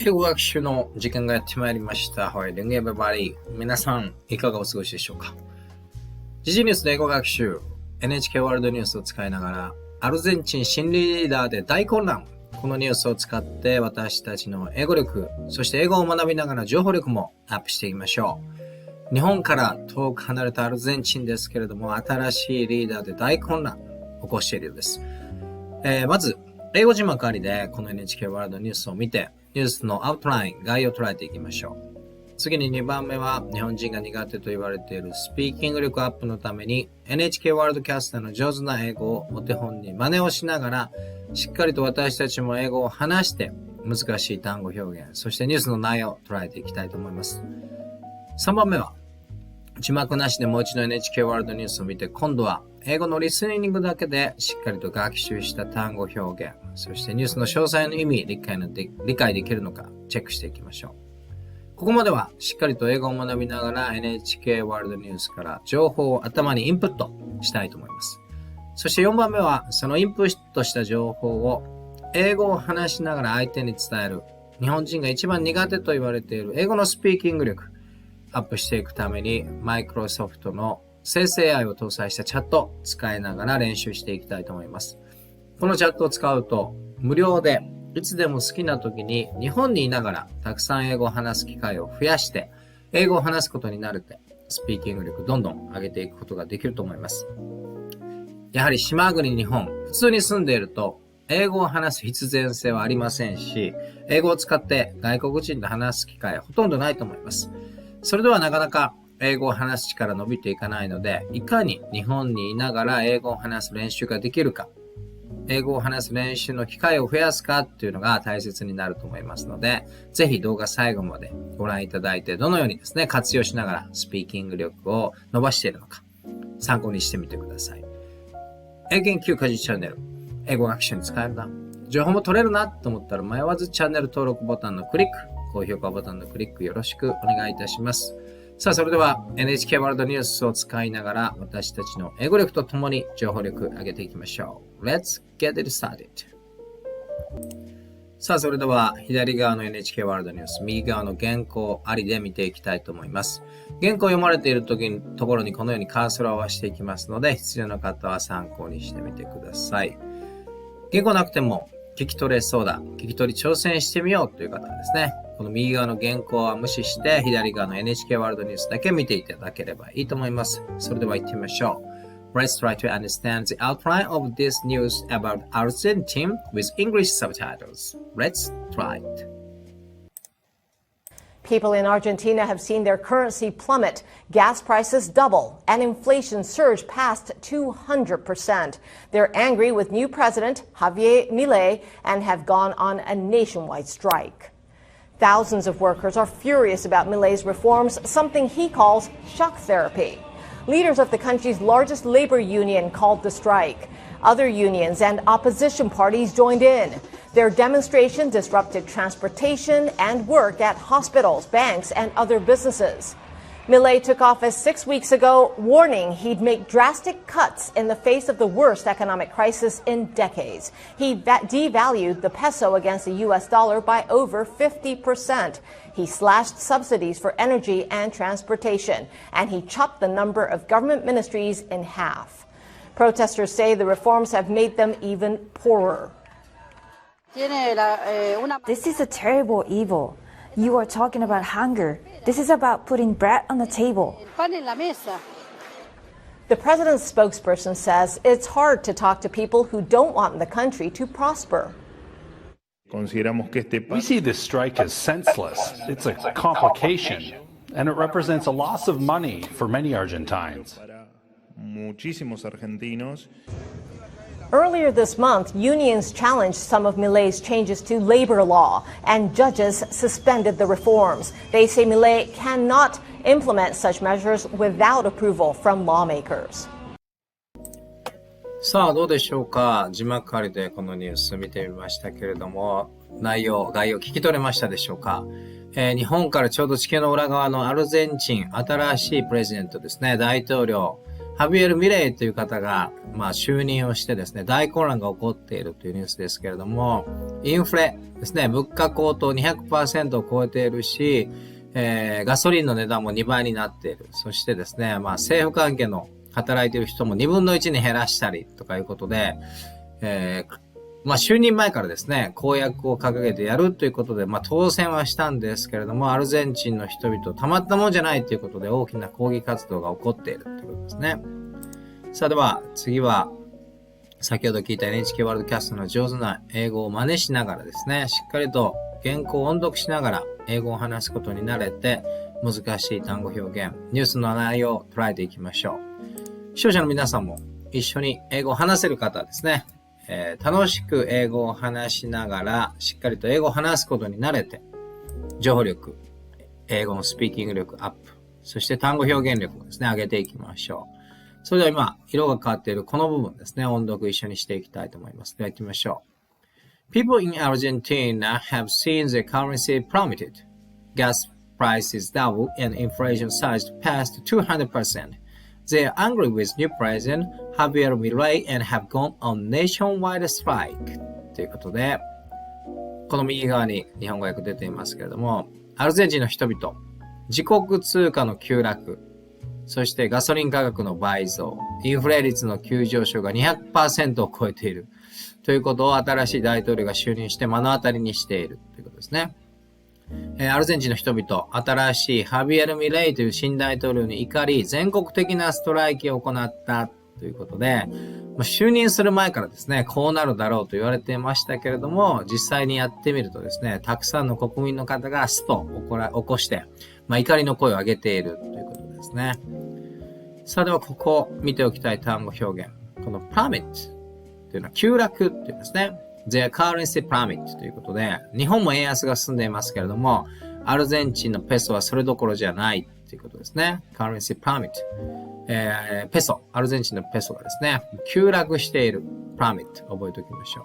英語学習の時間がやってまいりました。How are you doing, everybody? 皆さん、いかがお過ごしでしょうか。時事ニュースで英語学習、NHK ワールドニュースを使いながら、アルゼンチン新リーダーで大混乱。このニュースを使って私たちの英語力、そして英語を学びながら情報力もアップしていきましょう。日本から遠く離れたアルゼンチンですけれども、新しいリーダーで大混乱を起こしているようです。まず、英語字幕ありでこの NHK ワールドニュースを見て、ニュースのアウトライン、概要を捉えていきましょう。次に2番目は、日本人が苦手と言われているスピーキング力アップのために NHK ワールドキャスターの上手な英語をお手本に真似をしながら、しっかりと私たちも英語を話して難しい単語表現、そしてニュースの内容を捉えていきたいと思います。3番目は、字幕なしでもう一度 NHK ワールドニュースを見て、今度は英語のリスニングだけでしっかりと学習した単語表現、そしてニュースの詳細の意味、理解できるのかチェックしていきましょう。ここまではしっかりと英語を学びながら NHK ワールドニュースから情報を頭にインプットしたいと思います。そして4番目は、そのインプットした情報を英語を話しながら相手に伝える、日本人が一番苦手と言われている英語のスピーキング力アップしていくために、マイクロソフトの生成 AI を搭載したチャットを使いながら練習していきたいと思います。このチャットを使うと無料でいつでも好きな時に日本にいながらたくさん英語を話す機会を増やして英語を話すことになるって、スピーキング力どんどん上げていくことができると思います。やはり島国日本、普通に住んでいると英語を話す必然性はありませんし、英語を使って外国人と話す機会はほとんどないと思います。それではなかなか英語を話す力伸びていかないので、いかに日本にいながら英語を話す練習ができるか、英語を話す練習の機会を増やすかっていうのが大切になると思いますので、ぜひ動画最後までご覧いただいて、どのようにですね、活用しながらスピーキング力を伸ばしているのか、参考にしてみてください。英検9家事チャンネル、英語学習に使えるな、情報も取れるなと思ったら迷わずチャンネル登録ボタンのクリック、高評価ボタンのクリックよろしくお願いいたします。さあ、それでは NHK ワールドニュースを使いながら私たちの英語力とともに情報力上げていきましょう。Let's get it started. さあ、それでは左側の NHK ワールドニュース、右側の原稿ありで見ていきたいと思います。原稿を読まれているところにこのようにカーソルを合わせていきますので、必要な方は参考にしてみてください。原稿なくても聞き取れそうだ、聞き取り挑戦してみようという方はですね、この右側の原稿は無視して左側の NHK ワールドニュースだけ見ていただければいいと思います。それでは行ってみましょう。Let's try to understand the outline of this news about Argentina with English subtitles. Let's try it. People in Argentina have seen their currency plummet, gas prices double, and inflation surge past 200%. They're angry with new president Javier Milei and have gone on a nationwide strike. Thousands of workers are furious about Milei's reforms, something he calls shock therapy. Leaders of the country's largest labor union called the strike. Other unions and opposition parties joined in. Their demonstration disrupted transportation and work at hospitals, banks, and other businesses. Milei took office 6 weeks ago, warning he'd make drastic cuts in the face of the worst economic crisis in decades. He devalued the peso against the U.S. dollar by over 50%. He slashed subsidies for energy and transportation, and he chopped the number of government ministries in half. Protesters say the reforms have made them even poorer. This is a terrible evil. You are talking about hunger. This is about putting bread on the table. The president's spokesperson says it's hard to talk to people who don't want the country to prosper. We see this strike as senseless. It's a complication, and it represents a loss of money for many Argentines. Earlier this month, unions challenged some of Milei's changes to labor law, and judges suspended the reforms. They say Milei cannot implement such measures without approval from lawmakers. さあ、どうでしょうか。字幕ありでこのニュース見てみましたけれども、概要聞き取れましたでしょうか。日本からちょうど地球の裏側のアルゼンチン、新しいプレジデントですね、大統領ハビエル・ミレイという方が、就任をしてですね、大混乱が起こっているというニュースですけれども、インフレですね、物価高騰 200% を超えているし、ガソリンの値段も2倍になっている。そしてですね、政府関係の働いている人も2分の1に減らしたりとかいうことで、就任前からですね、公約を掲げてやるということで、当選はしたんですけれども、アルゼンチンの人々、たまったもんじゃないということで大きな抗議活動が起こっているということですね。さあでは、次は、先ほど聞いた NHK ワールドキャストの上手な英語を真似しながらですね、しっかりと原稿を音読しながら英語を話すことに慣れて、難しい単語表現、ニュースの内容を捉えていきましょう。視聴者の皆さんも一緒に英語を話せる方ですね。楽しく英語を話しながら、しっかりと英語を話すことに慣れて、情報力、英語のスピーキング力アップ、そして単語表現力をですね、上げていきましょう。それでは今、色が変わっているこの部分ですね、音読一緒にしていきたいと思います。では行きましょう。People in Argentina have seen the currency plummeted. Gas prices doubled and inflation surged past 200%.They are angry with new president Javier Milei and have gone on nationwide strike. ということで、この右側に日本語訳出ていますけれども、アルゼンチンの人々、自国通貨の急落、そしてガソリン価格の倍増、インフレ率の急上昇が 200% を超えているということを新しい大統領が就任して目の当たりにしているということですね。アルゼンチンの人々、新しいハビエル・ミレイという新大統領に怒り、全国的なストライキを行ったということで、就任する前からですね、こうなるだろうと言われていましたけれども、実際にやってみるとですね、たくさんの国民の方がストを起こして、怒りの声を上げているということですね。さあではここ見ておきたい単語表現。この plummet というのは急落というんですね。Their currency plummet ということで、日本も円安が進んでいますけれども、アルゼンチンのペソはそれどころじゃないということですね。currency plummet。ペソ、アルゼンチンのペソがですね、急落している plummet 覚えておきましょう。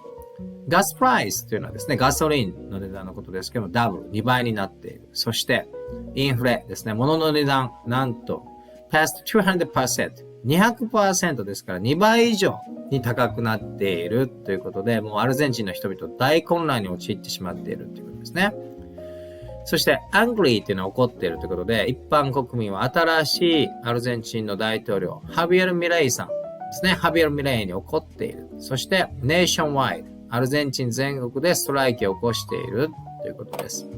ガスプライスというのはですね、ガソリンの値段のことですけども、ダブル、2倍になっている。そして、インフレですね、物の値段、なんと、past 200%。200% ですから2倍以上に高くなっているということで、もうアルゼンチンの人々大混乱に陥ってしまっているということですね。そして、angry というのは怒っているということで、一般国民は新しいアルゼンチンの大統領、ハビエル・ミレイさんですね。ハビエル・ミレイに怒っている。そして、nationwide、アルゼンチン全国でストライキを起こしているということです。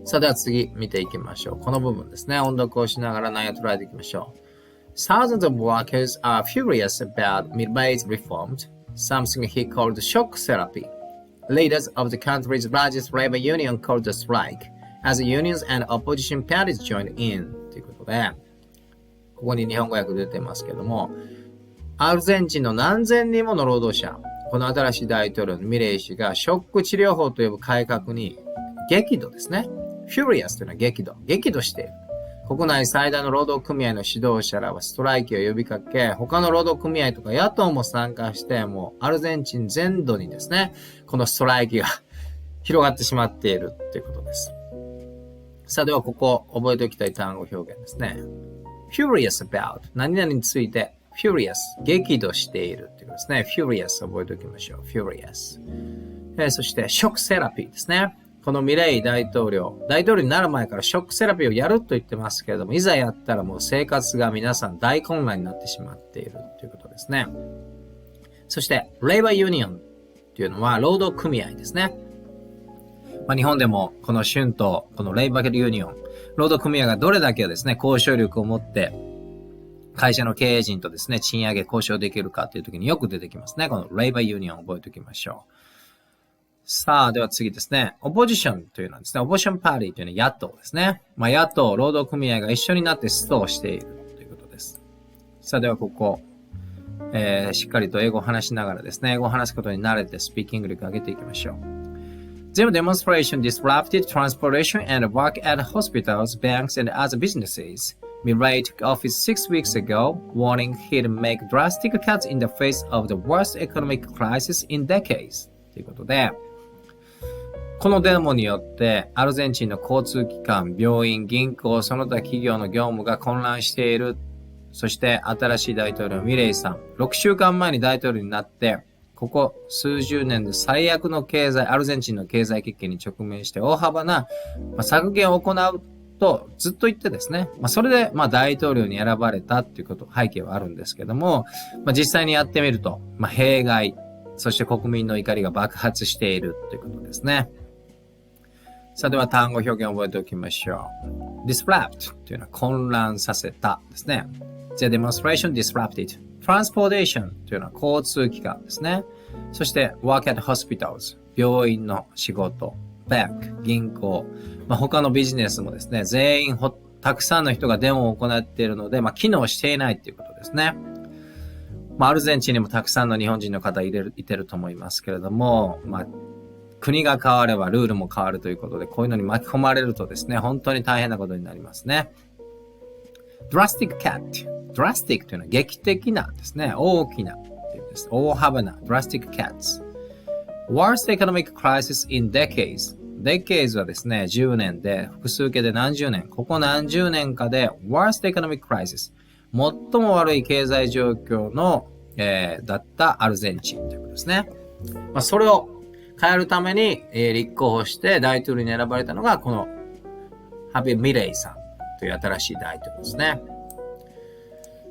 さあ、では次見ていきましょう。この部分ですね。音読をしながら内容を捉えていきましょう。Thousands of workers are furious about Milei's reforms, something he called shock therapy. Leaders of the country's largest labor union called the strike, as unions and opposition parties joined in. ということで、ここに日本語訳出てますけども、アルゼンチンの何千人もの労働者、この新しい大統領のミレイ氏がショック治療法と呼ぶ改革に激怒ですね。furious というのは激怒している。国内最大の労働組合の指導者らはストライキを呼びかけ、他の労働組合とか野党も参加して、もうアルゼンチン全土にですね、このストライキが広がってしまっているということです。さあではここ覚えておきたい単語表現ですね。furious about 何々について furious 激怒しているということですね。furious 覚えておきましょう。furious。そしてショックセラピーですね。このミレイ大統領になる前からショックセラピーをやると言ってますけれども、いざやったらもう生活が皆さん大混乱になってしまっているということですね。そして、レイバーユニオンというのは労働組合ですね。日本でもこの春闘、このレイバーユニオン、労働組合がどれだけですね、交渉力を持って会社の経営陣とですね、賃上げ交渉できるかという時によく出てきますね。このレイバーユニオンを覚えておきましょう。さあ、では次ですね。オポジションというのはですね、オポジションパーティーというのは野党ですね。野党、労働組合が一緒になってストをしているということです。さあ、ではここ、しっかりと英語を話しながらですね、英語を話すことに慣れてスピーキング力を上げていきましょう。The demonstration disrupted transportation and work at hospitals, banks, and other businesses. Milei took office 6 weeks ago, warning he'd make drastic cuts in the face of the worst economic crisis in decades. ということで、このデモによってアルゼンチンの交通機関、病院、銀行、その他企業の業務が混乱しているそして新しい大統領ミレイさん。6週間前に大統領になって、ここ数十年で最悪のアルゼンチンの経済危機に直面して大幅な削減を行うとずっと言ってですね、それで大統領に選ばれたっていうこと、背景はあるんですけども、実際にやってみると、弊害、そして国民の怒りが爆発しているということですね。さあでは単語表現を覚えておきましょう。disrupt というのは混乱させたですね。The demonstration disrupted. Transportation というのは交通機関ですね。そして work at hospitals 病院の仕事、bank 銀行、他のビジネスもですね、全員たくさんの人がデモを行っているので、機能していないということですね。アルゼンチンにもたくさんの日本人の方いてると思いますけれども、国が変わればルールも変わるということで、こういうのに巻き込まれるとですね、本当に大変なことになりますね。drastic cat。drastic というのは劇的なですね、大きなっていうです。大幅な drastic cats。worst economic crisis in decades。decades はですね、10年で、複数形で何十年。ここ何十年かで worst economic crisis。最も悪い経済状況の、だったアルゼンチンということですね。それを変えるために、立候補して大統領に選ばれたのが、このハビエ・ミレイさんという新しい大統領ですね。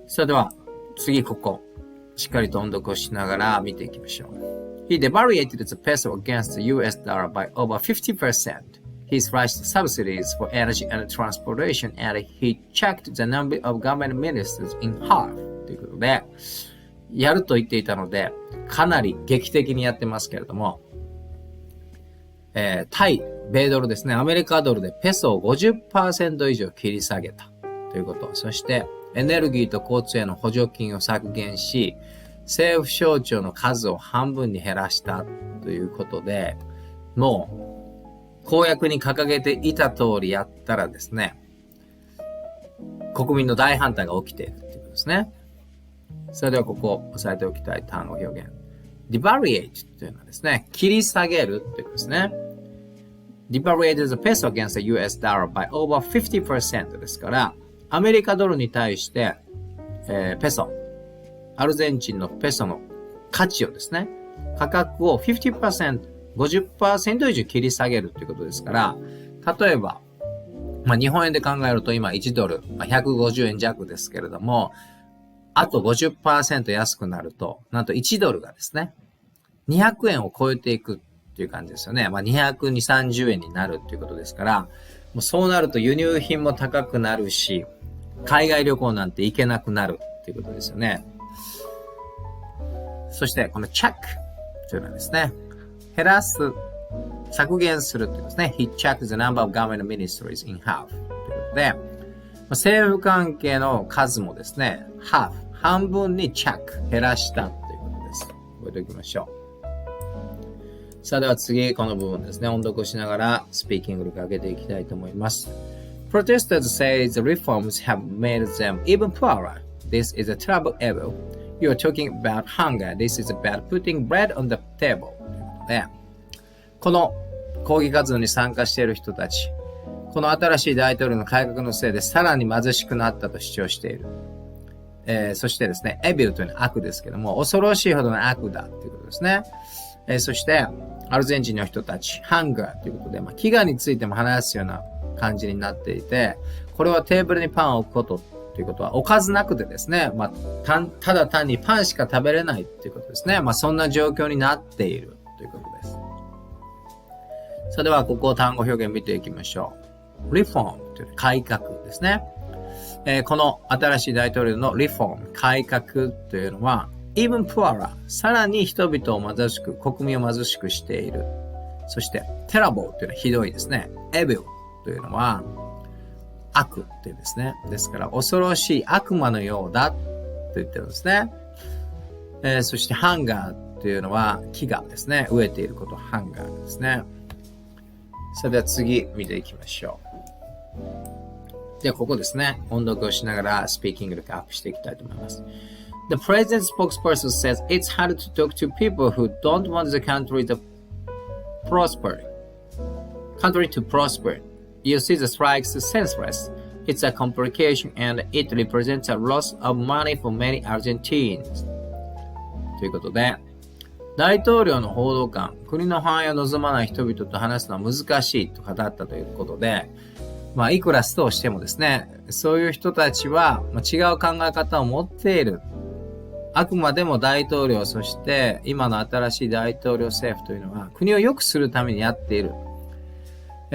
それでは、次ここ、しっかりと音読をしながら見ていきましょう。He devaluated the peso against the US dollar by over 50%.He slashed subsidies for energy and transportation, and he checked the number of government ministers in half. ということで、やると言っていたので、かなり劇的にやってますけれども、対米ドルですね、アメリカドルでペソを 50% 以上切り下げたということ。そして、エネルギーと交通への補助金を削減し、政府省庁の数を半分に減らしたということで、もう、公約に掲げていた通りやったらですね、国民の大反対が起きているということですね。それではここ押さえておきたい単語表現。devaluate というのはですね、切り下げるということですね。devaluated the peso against the US dollar by over 50% ですから、アメリカドルに対して、ペソ、アルゼンチンのペソの価値をですね、価格を 50%、50% 以上切り下げるということですから、例えば、日本円で考えると今1ドル、150円弱ですけれども、あと 50% 安くなると、なんと1ドルがですね、200円を超えていくっていう感じですよね。220、30円になるっていうことですから、もうそうなると輸入品も高くなるし、海外旅行なんて行けなくなるっていうことですよね。そして、このチェックというのはですね、減らす、削減するということですね。He checked the number of government ministries in half ということで、政府関係の数もですね、半分にチェック、減らしたということです。覚えておきましょう。さあでは次、この部分ですね、音読をしながらスピーキング力を上げていきたいと思います。Protesters say the reforms have made them even poorer. This is a terrible evil. You are talking about hunger. This is about putting bread on the table. ということで、この抗議活動に参加している人たち、この新しい大統領の改革のせいでさらに貧しくなったと主張している。そしてですね、エビルというのは悪ですけども、恐ろしいほどの悪だということですね。そして、アルゼンチンの人たち、ハンガーということで、飢餓についても話すような感じになっていて、これはテーブルにパンを置くことということは、おかずなくてですね、ただ単にパンしか食べれないということですね。そんな状況になっているということです。それでは、ここを単語表現見ていきましょう。reform という改革ですね。この新しい大統領の reform 改革というのは even poorer さらに人々を貧しく国民を貧しくしている。そして terrible というのはひどいですね。evil というのは悪というですね。ですから恐ろしい悪魔のようだと言ってるんですね。そして hunger というのは飢餓ですね。飢えていること hunger ですね。それでは次見ていきましょう。ではここですね。音読をしながらスピーキング力アップしていきたいと思います。The president's spokesperson says it's hard to talk to people who don't want the country to prosper. You see the strikes senseless. It's a complication and it represents a loss of money for many Argentines. ということで、大統領の報道官、国の繁栄を望まない人々と話すのは難しいと語ったということで、いくらストをしてもですね、そういう人たちは違う考え方を持っている。あくまでも大統領、そして今の新しい大統領政府というのは国を良くするためにやっている。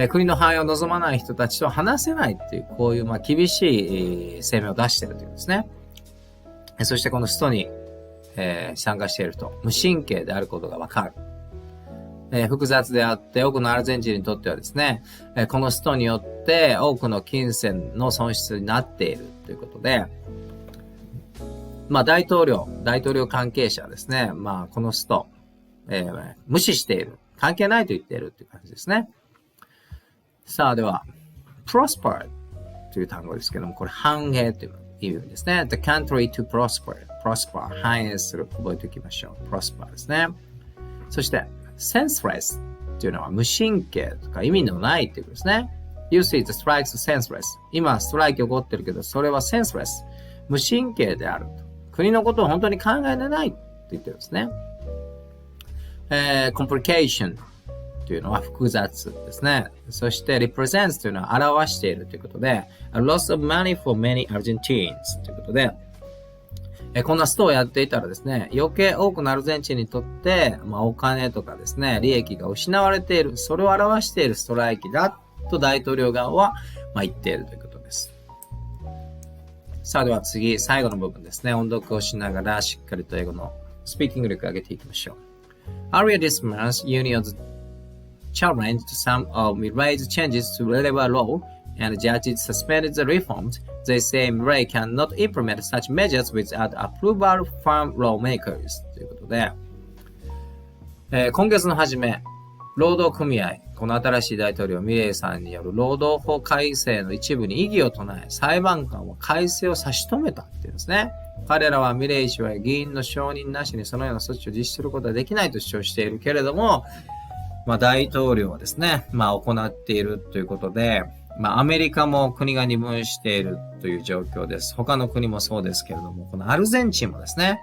国の繁栄を望まない人たちと話せないっていう、こういう厳しい声明を出しているというんですね。そしてこのストに、参加していると無神経であることがわかる。複雑であって多くのアルゼンチンにとってはですね、このストによって多くの金銭の損失になっているということで、大統領関係者はですね、このスト、無視している。関係ないと言っているという感じですね。さあ、では、prosper という単語ですけども、これ繁栄という意味ですね。The country to prosper. prosper 繁栄する。覚えておきましょう。prosper ですね。そして、senseless というのは無神経とか意味のないということですね。You see the strikes senseless. 今、ストライキ起こってるけど、それは senseless。無神経であると。国のことを本当に考えてないと言ってるんですね。complication というのは複雑ですね。そして represents というのは表しているということで、a loss of money for many Argentines ということで、こんなストをやっていたらですね、余計多くのアルゼンチンにとって、お金とかですね、利益が失われている、それを表しているストライキだと大統領側は、言っているということです。さあでは次、最後の部分ですね。音読をしながらしっかりと英語のスピーキング力を上げていきましょう。Earlier this month, unions challenged some of Milei's changes to labor law and judges suspended the reforms. They say Milei cannot implement such measures without approval from lawmakers. ということで、今月の初め、労働組合、この新しい大統領ミレイさんによる労働法改正の一部に異議を唱え、裁判官は改正を差し止めたっていうんですね。彼らはミレイ氏は議員の承認なしにそのような措置を実施することはできないと主張しているけれども、大統領はですね、行っているということで、アメリカも国が二分しているという状況です。他の国もそうですけれども、このアルゼンチンもですね、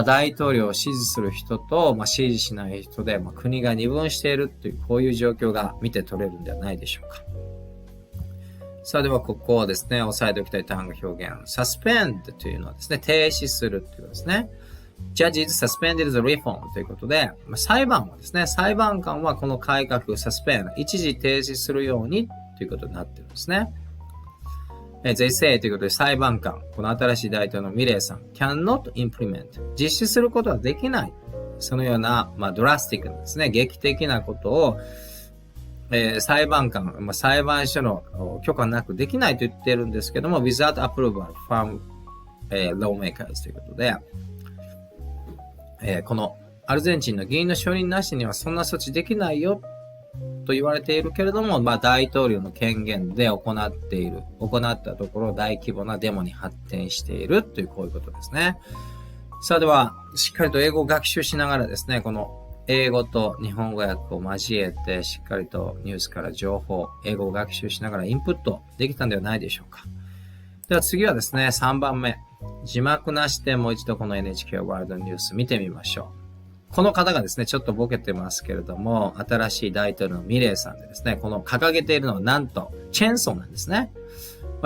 大統領を支持する人と、支持しない人で、国が二分しているという、こういう状況が見て取れるんではないでしょうか。さあでは、ここをですね、押さえておきたい単語表現。suspend というのはですね、停止するということですね。Judges suspended the reform ということで、裁判はですね、裁判官はこの改革を suspend、一時停止するようにということになっているんですね。They say ということで裁判官、この新しい大統領のミレイさん、cannot implement 実施することはできない。そのような、ドラスティックなですね、劇的なことを、裁判官、裁判所の許可なくできないと言っているんですけども、without approval from lawmakers ということで、このアルゼンチンの議員の承認なしにはそんな措置できないよと言われているけれども、大統領の権限で行ったところ大規模なデモに発展しているというこういうことですね。さあでは、しっかりと英語を学習しながらですね、この英語と日本語訳を交えてしっかりとニュースから情報、英語を学習しながらインプットできたんではないでしょうか。では次はですね、3番目。字幕なしでもう一度この NHK ワールドニュース見てみましょう。この方がですね、ちょっとボケてますけれども、新しい大統領のミレイさんでですね、この掲げているのはなんと、チェーンソーなんですね。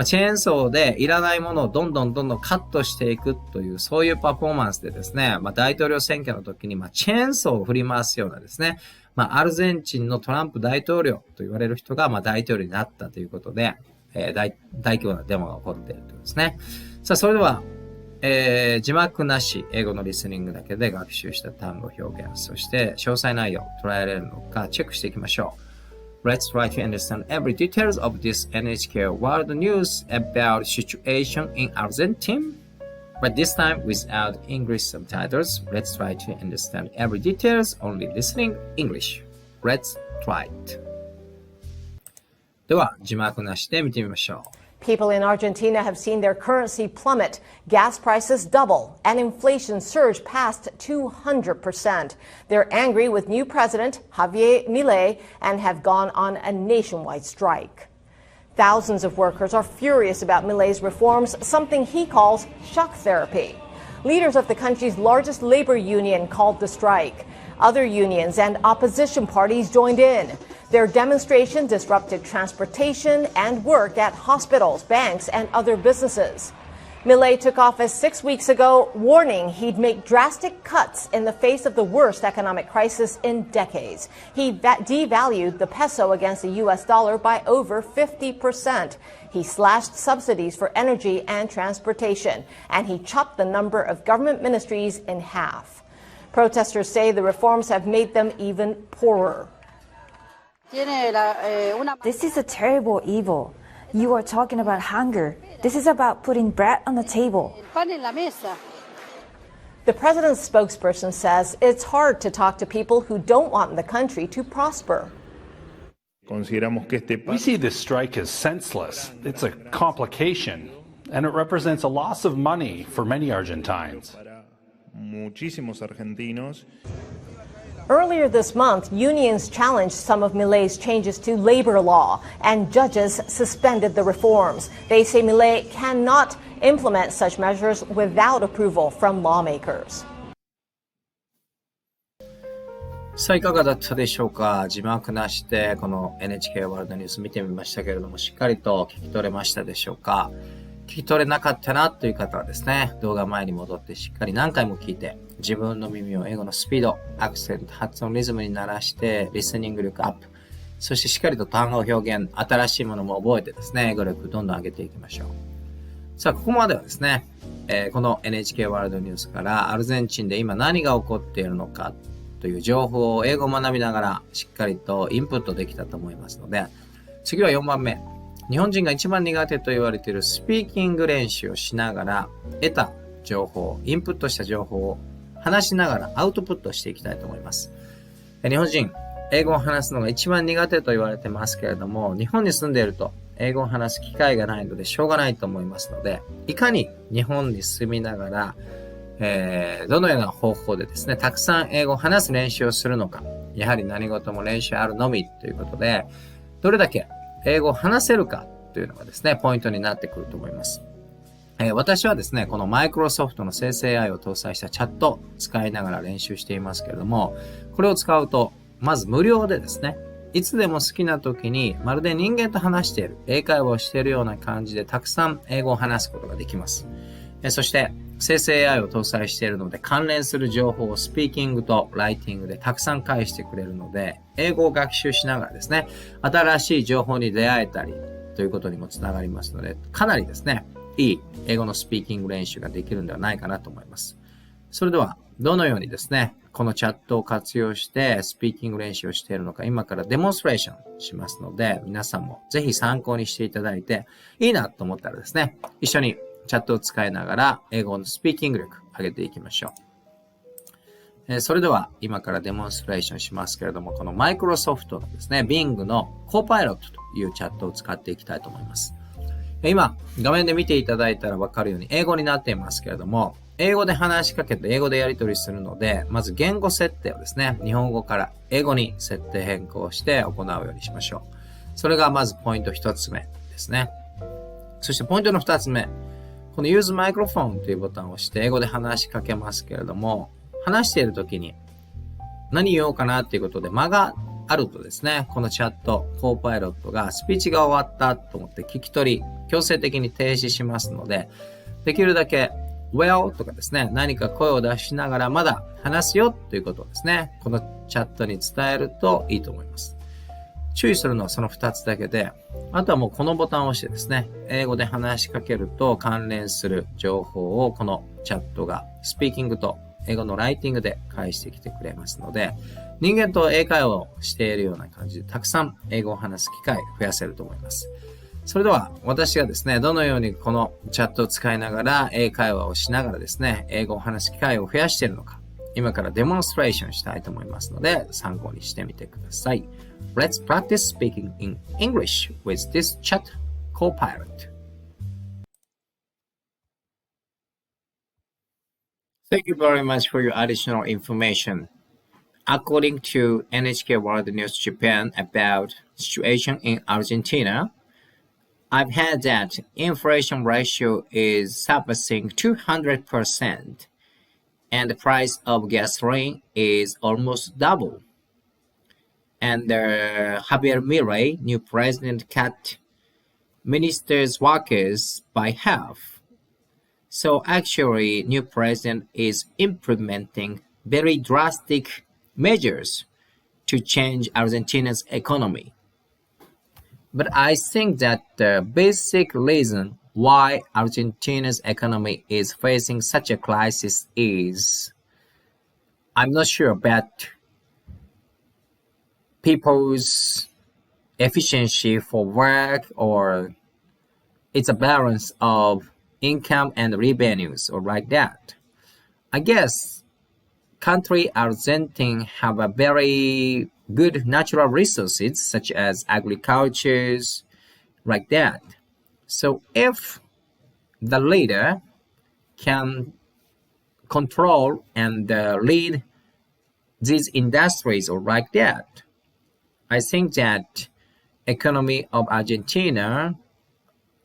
チェーンソーでいらないものをどんどんカットしていくという、そういうパフォーマンスでですね、大統領選挙の時に、チェーンソーを振り回すようなですね、アルゼンチンのトランプ大統領と言われる人が、大統領になったということで、大規模なデモが起こっているということですね。さあ、それでは、字幕なし、英語のリスニングだけで学習した単語表現、そして詳細内容捉えられるのかチェックしていきましょう。Let's try to understand every details of this NHK World News about situation in Argentina. But this time without English subtitles, let's try to understand every details only listening English. Let's try it. では、字幕なしで見てみましょう。People in Argentina have seen their currency plummet, gas prices double, and inflation surge past 200%. They're angry with new president Javier Milei and have gone on a nationwide strike. Thousands of workers are furious about Milei's reforms, something he calls shock therapy. Leaders of the country's largest labor union called the strike. Other unions and opposition parties joined in. Their demonstration disrupted transportation and work at hospitals, banks, and other businesses. Milei took office 6 weeks ago, warning he'd make drastic cuts in the face of the worst economic crisis in decades. He devalued the peso against the U.S. dollar by over 50%. He slashed subsidies for energy and transportation, and he chopped the number of government ministries in half. Protesters say the reforms have made them even poorer. This is a terrible evil. You are talking about hunger. This is about putting bread on the table. The president's spokesperson says it's hard to talk to people who don't want the country to prosper. We see this strike as senseless. It's a complication, and it represents a loss of money for many Argentines. Earlier this month, unions challenged some of Milei's changes to labor law, and judges suspended the reforms. They say Milei cannot implement such measures without approval from lawmakers. さあいかがだったでしょうか。字幕なしでこの NHK ワールドニュース見てみましたけれども、しっかりと聞き取れましたでしょうか。聞き取れなかったなという方はですね、動画前に戻ってしっかり何回も聞いて、自分の耳を英語のスピード、アクセント、発音リズムに慣らして、リスニング力アップ。そしてしっかりと単語表現、新しいものも覚えてですね、英語力どんどん上げていきましょう。さあ、ここまではですね、この NHK ワールドニュースからアルゼンチンで今何が起こっているのかという情報を英語を学びながらしっかりとインプットできたと思いますので、次は4番目。日本人が一番苦手と言われているスピーキング練習をしながら得た情報、インプットした情報を話しながらアウトプットしていきたいと思います。日本人、英語を話すのが一番苦手と言われてますけれども、日本に住んでいると英語を話す機会がないのでしょうがないと思いますので、いかに日本に住みながら、どのような方法でですね、たくさん英語を話す練習をするのか、やはり何事も練習あるのみということで、どれだけ英語を話せるかというのがですね、ポイントになってくると思います。私はですね、このマイクロソフトの生成 AI を搭載したチャットを使いながら練習していますけれども、これを使うと、まず無料でですね、いつでも好きな時にまるで人間と話している、英会話をしているような感じでたくさん英語を話すことができます。そして、生成 AI を搭載しているので関連する情報をスピーキングとライティングでたくさん返してくれるので、英語を学習しながらですね、新しい情報に出会えたりということにもつながりますので、かなりですね、いい英語のスピーキング練習ができるんではないかなと思います。それでは、どのようにですね、このチャットを活用してスピーキング練習をしているのか、今からデモンストレーションしますので、皆さんもぜひ参考にしていただいて、いいなと思ったらですね、一緒にチャットを使いながら英語のスピーキング力上げていきましょう。それでは今からデモンストレーションしますけれども、このマイクロソフトのですね、Bing のコーパイロットというチャットを使っていきたいと思います。今、画面で見ていただいたらわかるように英語になっていますけれども、英語で話しかけて英語でやり取りするので、まず言語設定をですね、日本語から英語に設定変更して行うようにしましょう。それがまずポイント一つ目ですね。そしてポイントの二つ目。この Use Microphone というボタンを押して英語で話しかけますけれども、話しているときに何言おうかなっていうことで間があるとですね、このチャット、コーパイロットがスピーチが終わったと思って聞き取り、強制的に停止しますので、できるだけ Well とかですね、何か声を出しながらまだ話すよということをですね、このチャットに伝えるといいと思います。注意するのはその2つだけで、あとはもうこのボタンを押してですね、英語で話しかけると関連する情報をこのチャットがスピーキングと英語のライティングで返してきてくれますので、人間と英会話をしているような感じでたくさん英語を話す機会を増やせると思います。それでは私がですね、どのようにこのチャットを使いながら英会話をしながらですね、英語を話す機会を増やしているのか、今からデモンストレーションしたいと思いますので、参考にしてみてください。Let's practice speaking in English with this chat copilot. Thank you very much for your additional information. According to NHK World News Japan about situation in Argentina, I've heard that inflation ratio is surpassing 200%, and the price of gasoline is almost double. And Javier Milei, new president, cut ministers' workers by half. So actually, new president is implementing very drastic measures to change Argentina's economy. But I think that the basic reason why Argentina's economy is facing such a crisis is, I'm not sure, but people's efficiency for work, or it's a balance of income and revenues, or like that. I guess country Argentina have a very good natural resources such as agriculture, like that. So if the leader can control and lead these industries, or like that, I think that economy of Argentina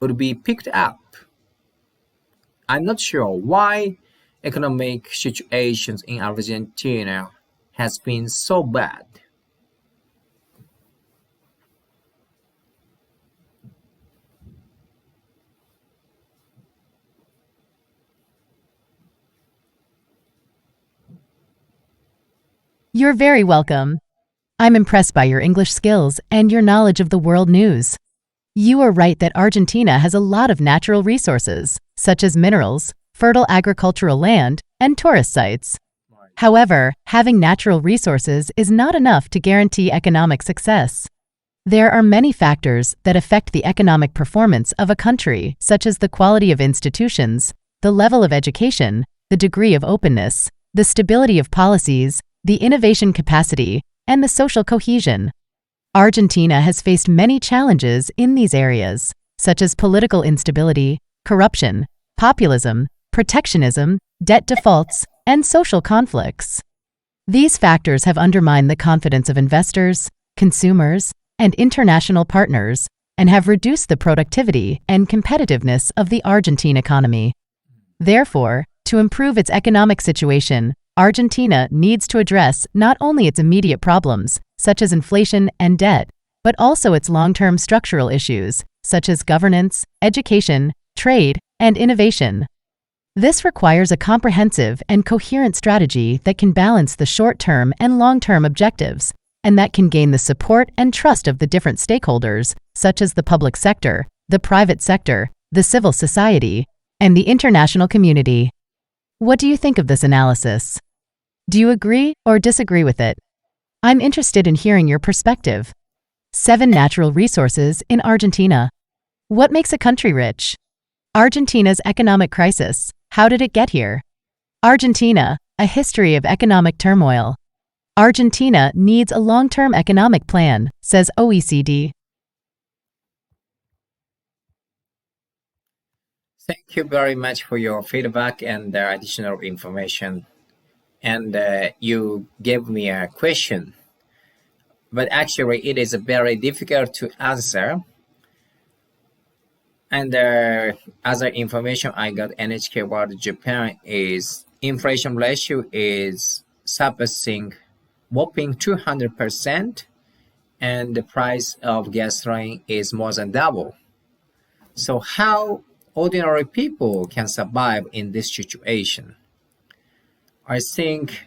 would be picked up. I'm not sure why economic situations in Argentina has been so bad. You're very welcome. I'm impressed by your English skills and your knowledge of the world news. You are right that Argentina has a lot of natural resources, such as minerals, fertile agricultural land, and tourist sites. However, having natural resources is not enough to guarantee economic success. There are many factors that affect the economic performance of a country, such as the quality of institutions, the level of education, the degree of openness, the stability of policies, the innovation capacity, and the social cohesion. Argentina has faced many challenges in these areas, such as political instability, corruption, populism, protectionism, debt defaults, and social conflicts. These factors have undermined the confidence of investors, consumers, and international partners, and have reduced the productivity and competitiveness of the Argentine economy. Therefore, to improve its economic situation, Argentina needs to address not only its immediate problems, such as inflation and debt, but also its long-term structural issues, such as governance, education, trade, and innovation. This requires a comprehensive and coherent strategy that can balance the short-term and long-term objectives, and that can gain the support and trust of the different stakeholders, such as the public sector, the private sector, the civil society, and the international community. What do you think of this analysis? Do you agree or disagree with it? I'm interested in hearing your perspective. 7 natural resources in Argentina. What makes a country rich? Argentina's economic crisis. How did it get here? Argentina, a history of economic turmoil. Argentina needs a long-term economic plan, says OECD. Thank you very much for your feedback and additional information. And you gave me a question, but actually it is very difficult to answer. And other information I got NHK World Japan is inflation ratio is surpassing whopping 200%, and the price of gasoline is more than double. So how ordinary people can survive in this situation? I think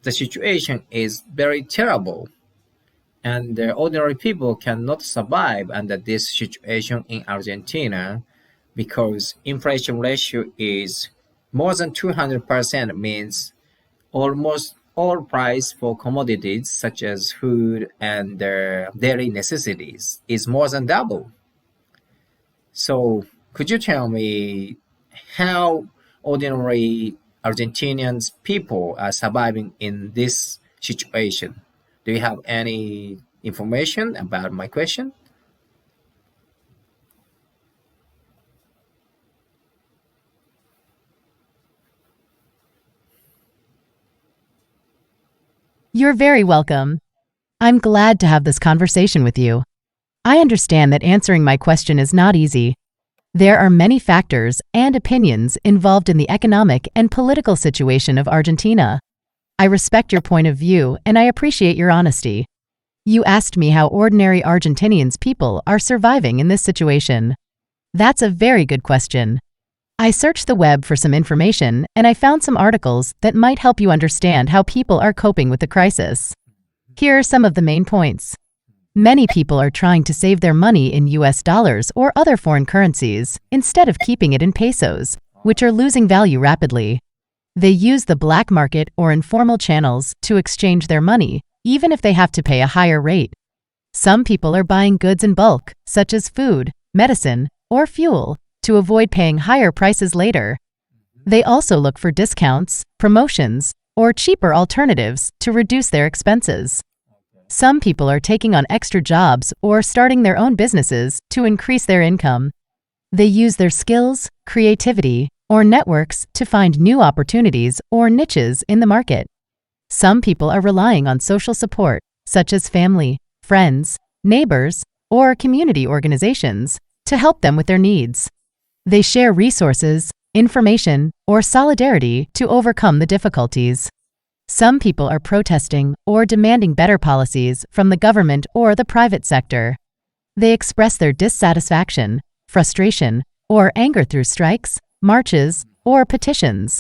the situation is very terrible, and the ordinary people cannot survive under this situation in Argentina because inflation ratio is more than 200%, means almost all price for commodities such as food and daily necessities is more than double. So could you tell me how ordinary Argentinians people are surviving in this situation? Do you have any information about my question? You're very welcome. I'm glad to have this conversation with you. I understand that answering my question is not easy. There are many factors and opinions involved in the economic and political situation of Argentina. I respect your point of view and I appreciate your honesty. You asked me how ordinary Argentinians people are surviving in this situation. That's a very good question. I searched the web for some information and I found some articles that might help you understand how people are coping with the crisis. Here are some of the main points. Many people are trying to save their money in US dollars or other foreign currencies instead of keeping it in pesos, which are losing value rapidly. They use the black market or informal channels to exchange their money, even if they have to pay a higher rate. Some people are buying goods in bulk, such as food, medicine, or fuel, to avoid paying higher prices later. They also look for discounts, promotions, or cheaper alternatives to reduce their expenses. Some people are taking on extra jobs or starting their own businesses to increase their income. They use their skills, creativity, or networks to find new opportunities or niches in the market. Some people are relying on social support, such as family, friends, neighbors, or community organizations, to help them with their needs. They share resources, information, or solidarity to overcome the difficulties. Some people are protesting or demanding better policies from the government or the private sector. They express their dissatisfaction, frustration, or anger through strikes, marches, or petitions.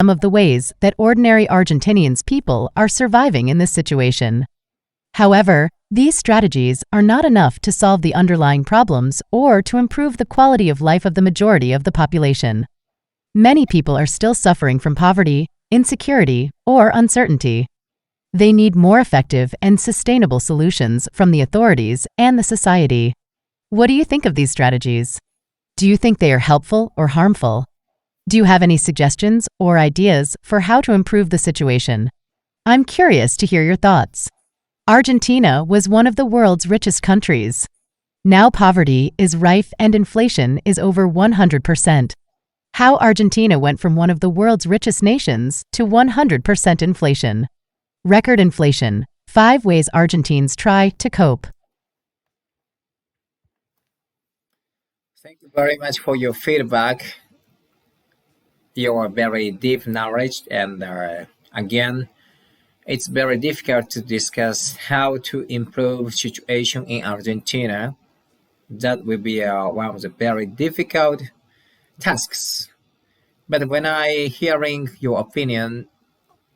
Some of the ways that ordinary Argentinians people are surviving in this situation. However, these strategies are not enough to solve the underlying problems or to improve the quality of life of the majority of the population. Many people are still suffering from poverty, insecurity, or uncertainty. They need more effective and sustainable solutions from the authorities and the society. What do you think of these strategies? Do you think they are helpful or harmful? Do you have any suggestions or ideas for how to improve the situation? I'm curious to hear your thoughts. Argentina was one of the world's richest countries. Now poverty is rife and inflation is over 100%. How Argentina went from one of the world's richest nations to 100% inflation. Record inflation. 5 ways Argentines try to cope. Thank you very much for your feedback. Your very deep knowledge and again, it's very difficult to discuss how to improve situation in Argentina. That will be one of the very difficult tasks. But when I hearing your opinion,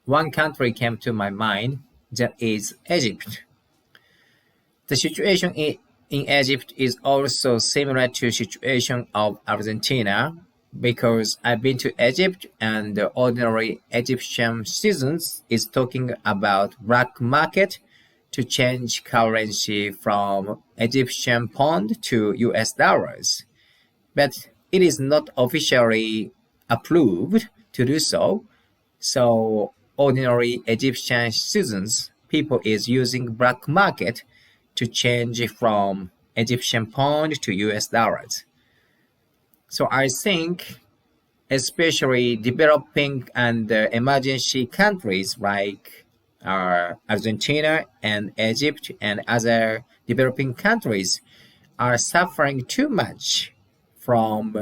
one country came to my mind, that is Egypt. The situation in Egypt is also similar to situation of Argentina, because I've been to Egypt and the ordinary Egyptian citizens is talking about black market to change currency from Egyptian pound to US dollars. But it is not officially approved to do so. So ordinary Egyptian citizens, people is using black market to change from Egyptian pound to US dollars. So I think especially developing and emergency countries like Argentina and Egypt and other developing countries are suffering too much from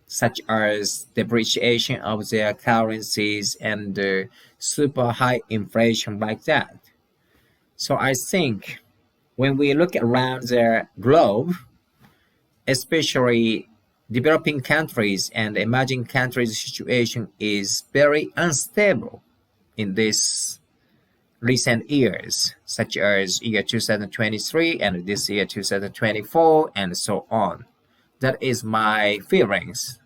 such as depreciation of their currencies and super high inflation like that. So I think when we look around the globe, especially developing countries and emerging countries' situation is very unstable in these recent years, such as year 2023 and this year 2024 and so on. That is my feelings.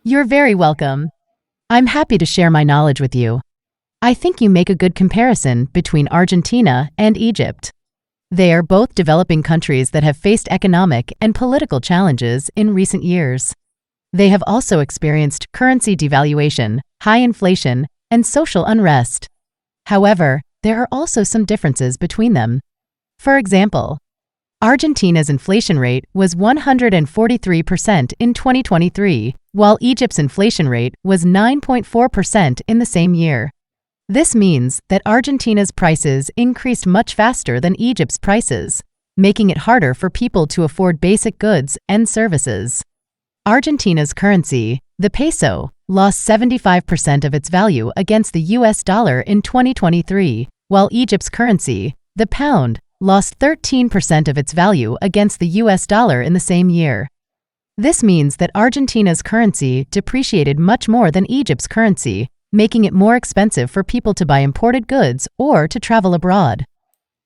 You're very welcome. I'm happy to share my knowledge with you. I think you make a good comparison between Argentina and Egypt. They are both developing countries that have faced economic and political challenges in recent years. They have also experienced currency devaluation, high inflation, and social unrest. However, there are also some differences between them. For example, Argentina's inflation rate was 143% in 2023, while Egypt's inflation rate was 9.4% in the same year. This means that Argentina's prices increased much faster than Egypt's prices, making it harder for people to afford basic goods and services. Argentina's currency, the peso, lost 75% of its value against the US dollar in 2023, while Egypt's currency, the pound, lost 13% of its value against the US dollar in the same year. This means that Argentina's currency depreciated much more than Egypt's currency, making it more expensive for people to buy imported goods or to travel abroad.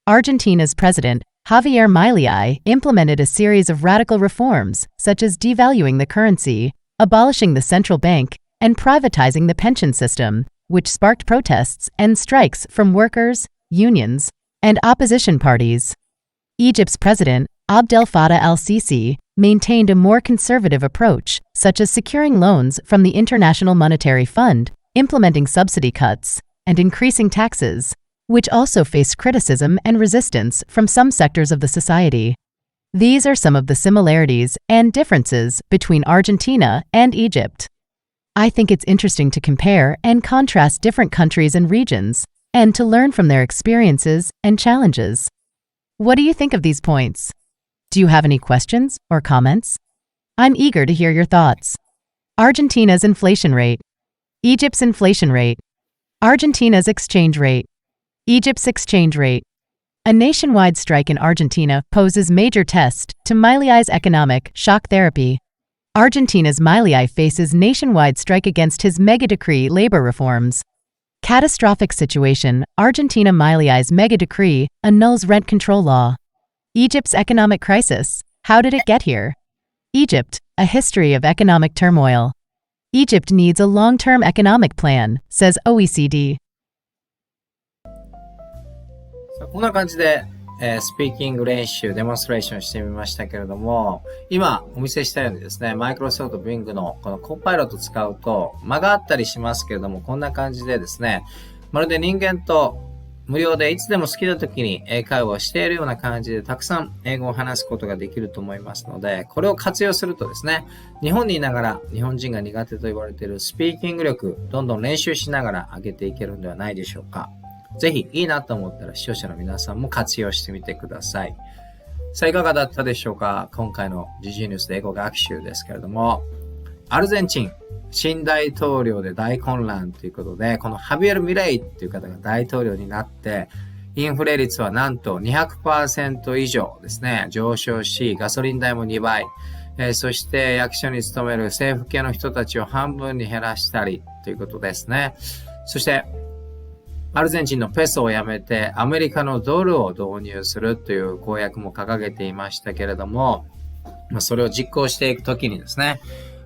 Argentina's president, Javier Milei, implemented a series of radical reforms, such as devaluing the currency, abolishing the central bank, and privatizing the pension system, which sparked protests and strikes from workers, unions, and opposition parties. Egypt's president, Abdel Fattah al-Sisi, maintained a more conservative approach, such as securing loans from the International Monetary Fund, implementing subsidy cuts, and increasing taxes, which also faced criticism and resistance from some sectors of the society. These are some of the similarities and differences between Argentina and Egypt. I think it's interesting to compare and contrast different countries and regions, and to learn from their experiences and challenges. What do you think of these points? Do you have any questions or comments? I'm eager to hear your thoughts. Argentina's inflation rate. Egypt's inflation rate. Argentina's exchange rate. Egypt's exchange rate. A nationwide strike in Argentina poses major test to Milei's economic shock therapy. Argentina's Milei faces nationwide strike against his mega-decree labor reforms. Catastrophic situation, Argentina Milei's mega-decree annuls rent control law. Egypt's economic crisis, how did it get here? Egypt, a history of economic turmoil. Egypt needs a long-term economic plan, says OECD. こんな感じで、スピーキング練習、デモンストレーションしてみましたけれども、今お見せしたようにですね、マイクロソフト Bing のこのコパイロット使うと間があったりしますけれども、こんな感じでですね、まるで人間と無料でいつでも好きな時に英会話をしているような感じでたくさん英語を話すことができると思いますので、これを活用するとですね、日本にいながら日本人が苦手と言われているスピーキング力、どんどん練習しながら上げていけるんではないでしょうか。ぜひいいなと思ったら視聴者の皆さんも活用してみてください。さあいかがだったでしょうか。今回の時事ニュースで英語学習ですけれども、アルゼンチン新大統領で大混乱ということで、このハビエル・ミレイっていう方が大統領になって、インフレ率はなんと 200% 以上ですね、上昇し、ガソリン代も2倍、そして役所に勤める政府系の人たちを半分に減らしたりということですね。そしてアルゼンチンのペソをやめてアメリカのドルを導入するという公約も掲げていましたけれども、それを実行していくときにですね、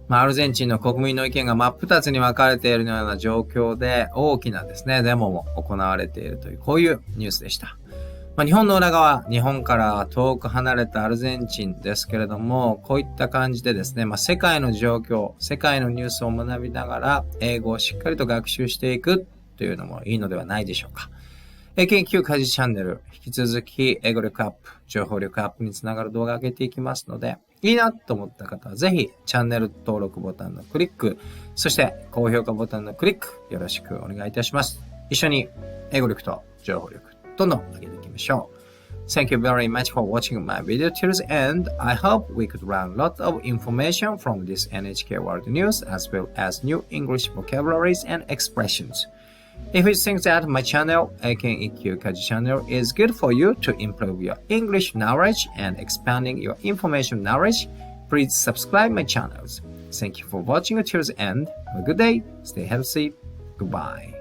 アルゼンチンの国民の意見が真っ二つに分かれているような状況で大きなですね、デモも行われているという、こういうニュースでした。日本の裏側、日本から遠く離れたアルゼンチンですけれども、こういった感じでですね、世界の状況、世界のニュースを学びながら英語をしっかりと学習していくというのもいいのではないでしょうか。研究家事チャンネル、引き続き英語力アップ、情報力アップにつながる動画を上げていきますので、いいなと思った方はぜひチャンネル登録ボタンのクリック、そして高評価ボタンのクリックよろしくお願いいたします。一緒に英語力と情報力どんどん上げていきましょう。Thank you very much for watching my video till the end. I hope we could learn a lot of information from this NHK World News as well as new English vocabularies and expressions.If you think that my channel, AKEQ Kaji channel, is good for you to improve your English knowledge and expanding your information knowledge, please subscribe my channels. Thank you for watching till the end. Have a good day. Stay healthy. Goodbye.